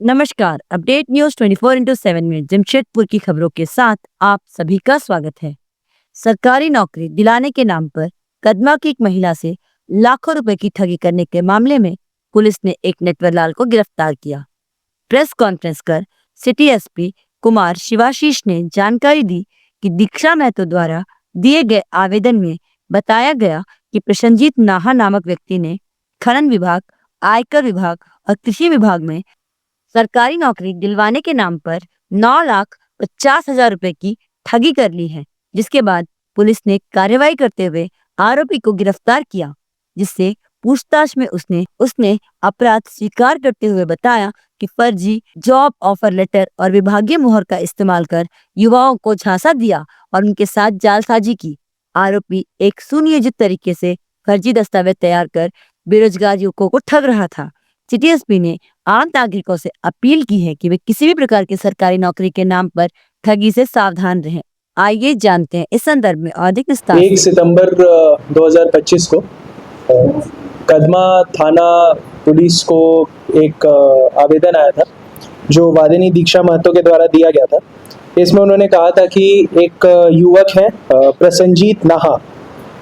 नमस्कार। Update news 24/7 में जमशेदपुर की खबरों के साथ आप सभी का स्वागत है। सरकारी नौकरी दिलाने के नाम पर कदमा की एक महिला से लाखों रुपए की ठगी करने के मामले में पुलिस ने एक नटवरलाल को गिरफ्तार किया। प्रेस कॉन्फ्रेंस कर सिटी एसपी कुमार शिवाशीष ने जानकारी दी कि दीक्षा महतो द्वारा दिए गए आवेदन में बताया गया कि प्रसन्नजीत नाहा नामक व्यक्ति ने खनन विभाग, आयकर विभाग और कृषि विभाग में सरकारी नौकरी दिलवाने के नाम पर 9,50,000 रुपए की ठगी कर ली है, जिसके बाद पुलिस ने कार्रवाई करते हुए आरोपी को गिरफ्तार किया, जिससे पूछताछ में उसने अपराध स्वीकार करते हुए बताया कि फर्जी जॉब ऑफर लेटर और विभागीय मुहर का इस्तेमाल कर युवाओं को झांसा दिया और उनके साथ जालसाजी की। आरोपी एक सुनियोजित तरीके से फर्जी दस्तावेज तैयार कर बेरोजगार युवकों को ठग रहा था। सिटी एसपी ने आम नागरिकों से अपील की है कि वे किसी भी प्रकार की सरकारी नौकरी के नाम पर ठगी से सावधान रहें। आइए जानते हैं इस संदर्भ में अधिक विस्तार। 1 सितंबर 2025 को कदमा थाना पुलिस को एक आवेदन आया था जो वादिनी दीक्षा महतो के द्वारा दिया गया था। इसमें उन्होंने कहा था कि एक युवक है प्रसन्नजीत नाहा,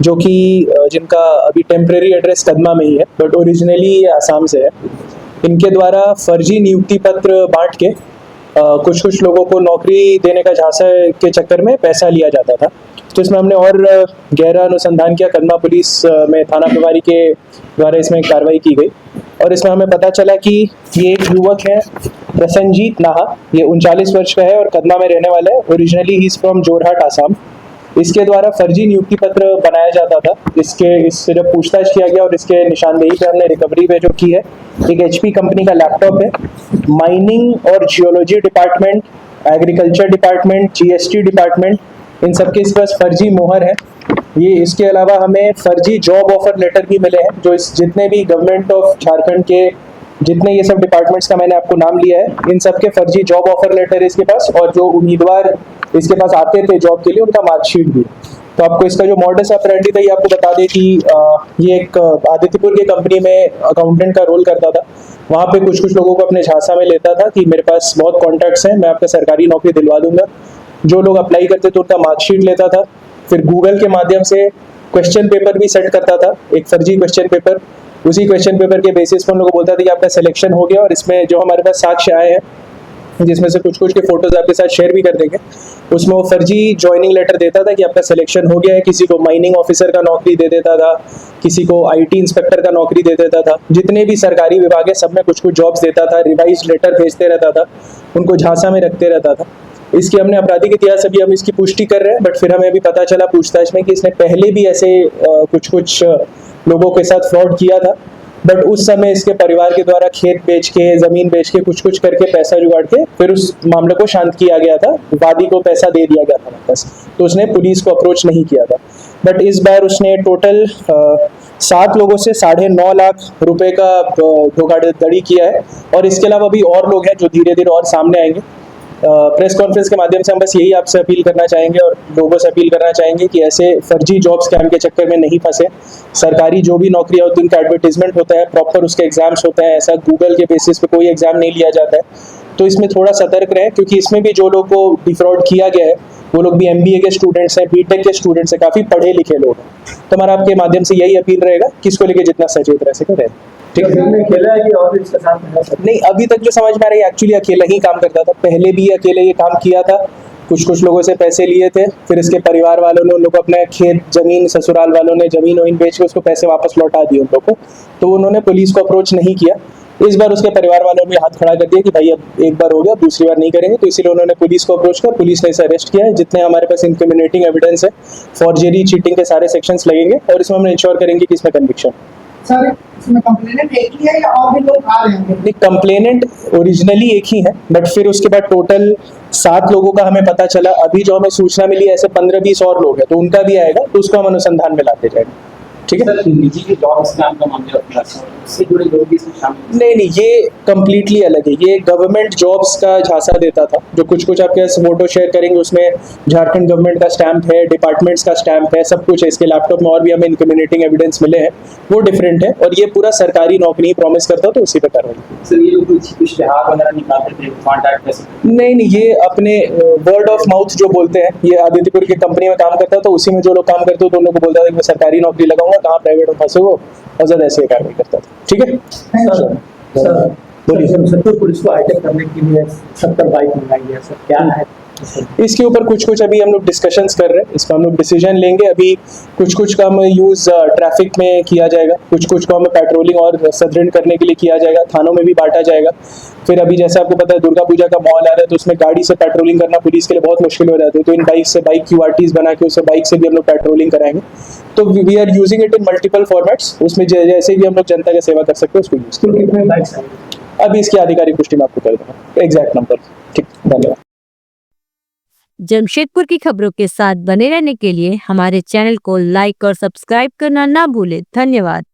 जो कि जिनका अभी टेम्परेरी एड्रेस कदमा में ही है बट ओरिजिनली आसाम से है। इनके द्वारा फर्जी नियुक्ति पत्र बांट के कुछ लोगों को नौकरी देने का झांसा के चक्कर में पैसा लिया जाता था। तो इसमें हमने और गहरा अनुसंधान किया। कदमा पुलिस में थाना प्रभारी के द्वारा इसमें कार्रवाई की गई और इसमें हमें पता चला कि ये एक युवक है प्रसन्नजीत नाहा। ये 39 वर्ष का है और कदमा में रहने वाला है। Originally he is from Jorhat, Assam. इसके द्वारा फर्जी नियुक्ति पत्र बनाया जाता था। इससे जब पूछताछ किया गया और इसके निशानदेही पे हमने रिकवरी पे जो की है, एक HP कंपनी का लैपटॉप है। माइनिंग और geology department, agriculture department, GST department, इन सबके इस पास फर्जी मोहर है। ये इसके अलावा हमें फर्जी जॉब ऑफर लेटर भी मिले हैं, जो इस जितने भी गवर्नमेंट ऑफ झारखंड के जितने ये सब डिपार्टमेंट्स का मैंने आपको नाम लिया है, इन सब के फर्जी जॉब ऑफर लेटर इसके पास, और जो उम्मीदवार इसके पास आते थे जॉब के लिए उनका मार्कशीट भी। तो आपको इसका जो मॉडस ऑपरेंडी था ये आपको बता दें कि ये एक आदित्यपुर के कंपनी में अकाउंटेंट का रोल करता था। वहाँ पे कुछ लोगों को अपने झांसा में लेता था कि मेरे पास बहुत कॉन्टैक्ट्स हैं, मैं आपका सरकारी नौकरी दिलवा दूंगा। जो लोग अप्लाई करते थे उनका मार्कशीट लेता था। फिर गूगल के माध्यम से क्वेश्चन पेपर भी सेट करता था, एक फर्जी क्वेश्चन पेपर। उसी क्वेश्चन पेपर के बेसिस पर उन लोगों को बोलता था कि आपका सिलेक्शन हो गया, और इसमें जो हमारे पास साक्ष्य आए हैं, जिसमें से कुछ के फोटोज आपके साथ शेयर भी कर देंगे, उसमें वो फर्जी ज्वाइनिंग लेटर देता था कि आपका सिलेक्शन हो गया है। किसी को माइनिंग ऑफिसर का नौकरी दे देता था, किसी को IT इंस्पेक्टर का नौकरी दे देता था। जितने भी सरकारी विभाग है सब में कुछ जॉब्स देता था, रिवाइज लेटर भेजते रहता था, उनको झांसा में रखते रहता था। इसकी हमने आपराधिक इतिहास अभी हम इसकी पुष्टि कर रहे हैं, बट फिर हमें अभी पता चला पूछताछ में कि इसने पहले भी ऐसे कुछ लोगों के साथ फ्रॉड किया था। बट उस समय इसके परिवार के द्वारा खेत बेच के, जमीन बेच के, कुछ करके पैसा जुगाड़ के फिर उस मामले को शांत किया गया था। वादी को पैसा दे दिया गया था वापस, तो उसने पुलिस को अप्रोच नहीं किया था। बट इस बार उसने टोटल 7 लोगों से 9.5 लाख रुपए का धोखाधड़ी किया है। और इसके अलावा भी और लोग हैं जो धीरे धीरे और सामने आएंगे। प्रेस कॉन्फ्रेंस के माध्यम से हम बस यही आपसे अपील करना चाहेंगे और लोगों से अपील करना चाहेंगे कि ऐसे फर्जी जॉब स्कैम के चक्कर में नहीं फंसे। सरकारी जो भी नौकरियां होती है उनका एडवर्टीजमेंट होता है, प्रॉपर उसके एग्जाम्स होते हैं। ऐसा गूगल के बेसिस पे कोई एग्जाम नहीं लिया जाता है, तो इसमें थोड़ा सतर्क रहें, क्योंकि इसमें भी जो लोग को डिफ्रॉड किया गया है वो लोग भी MBA के स्टूडेंट्स हैं, BTech के स्टूडेंट्स हैं, काफ़ी पढ़े लिखे लोग हैं। तो हमारा आपके माध्यम से यही अपील रहेगा कि इसको लेके जितना सचेत रह सके रहें। ठीक है, खेला है कि और इसके साथ नहीं, अभी तक जो समझ में आ रही है एक्चुअली अकेला ही काम करता था। पहले भी अकेले ये काम किया था, कुछ लोगों से पैसे लिए थे, फिर इसके परिवार वालों ने उन लोग को अपने खेत जमीन, ससुराल वालों ने जमीन वमीन बेच के उसको पैसे वापस लौटा दिए उन लोग को। तो उन्होंने पुलिस को अप्रोच नहीं किया। इस बार उसके परिवार वालों ने हाथ खड़ा कर दिया कि भाई अब एक बार हो गया, दूसरी बार नहीं करेंगे। तो इसीलिए उन्होंने पुलिस को अप्रोच कर, पुलिस ने इसे अरेस्ट किया है। जितने हमारे पास इंक्रिमिनेटिंग एविडेंस है, फॉर्जरी, चीटिंग के सारे सेक्शंस लगेंगे और इसमें हम इंश्योर करेंगे कि इसमें कन्विक्शन। सर, इसमें कंप्लेनेंट एक ही है या और भी लोग आ रहे हैं? कंप्लेनेंट ओरिजिनली एक ही है, बट फिर उसके बाद टोटल 7 लोगों का हमें पता चला। अभी जो हमें सूचना मिली ऐसे 15-20 और लोग हैं, तो उनका भी आएगा, तो उसको हम अनुसंधान में लाते जाएंगे। ठीक है। सर निजी के जॉब स्कैम का मामला उठा है, इससे जुड़े लोग भी इसमें शामिल नहीं, ये कम्प्लीटली अलग है। ये गवर्नमेंट जॉब्स का झांसा देता था, जो कुछ आपके पास फोटो शेयर करेंगे उसमें झारखंड गवर्नमेंट का स्टैंप है, डिपार्टमेंट्स का स्टैंप है, सब कुछ है। इसके लैपटॉप में और भी हमें इनकम्युनिकेटिंग एविडेंस मिले हैं, वो डिफरेंट है। और ये पूरा सरकारी नौकरी प्रॉमिस करता, तो उसी पे कार्रवाई। सर ये लोग कुछ इश्तेहार वगैरह निकालते थे, कॉन्टैक्ट कैसे? नहीं, ये अपने वर्ड ऑफ माउथ जो बोलते हैं, ये आदित्यपुर की कंपनी में काम करता है, तो उसी में जो लोग काम करते हो तो उन लोगों को बोलता था कि मैं सरकारी नौकरी लगाऊंगा, कहाँ प्राइवेट में फंसे हो, और ज़्यादा ऐसे कार्रवाई करता था। ठीक है, सर बोलिए। जमशेदपुर पुलिस को हाईटेक करने के लिए 70 बाइक मंगाई है सर, क्या है? इसके ऊपर कुछ अभी हम लोग डिस्कशंस कर रहे हैं, इसका हम लोग डिसीजन लेंगे। अभी कुछ का हमें यूज़ ट्रैफिक में किया जाएगा, कुछ को हमें पेट्रोलिंग और सुदृढ़ करने के लिए किया जाएगा, थानों में भी बांटा जाएगा। फिर अभी जैसे आपको पता है दुर्गा पूजा का माहौल आ रहा है, तो उसमें गाड़ी से पेट्रोलिंग करना पुलिस के लिए बहुत मुश्किल हो जाती है, तो इन बाइक QRTs बना के उससे बाइक से भी हम लोग पेट्रोलिंग कराएंगे। तो we are using it in multiple formats, उसमें जैसे भी हम लोग जनता की सेवा कर सकते हैं उसको यूज तो कितने बाइक्स आए? अभी इसकी आधिकारिक पुष्टि मैं आपको कर दूंगा, एग्जैक्ट नंबर। ठीक, धन्यवाद। जमशेदपुर की खबरों के साथ बने रहने के लिए हमारे चैनल को लाइक और सब्सक्राइब करना ना भूलें। धन्यवाद।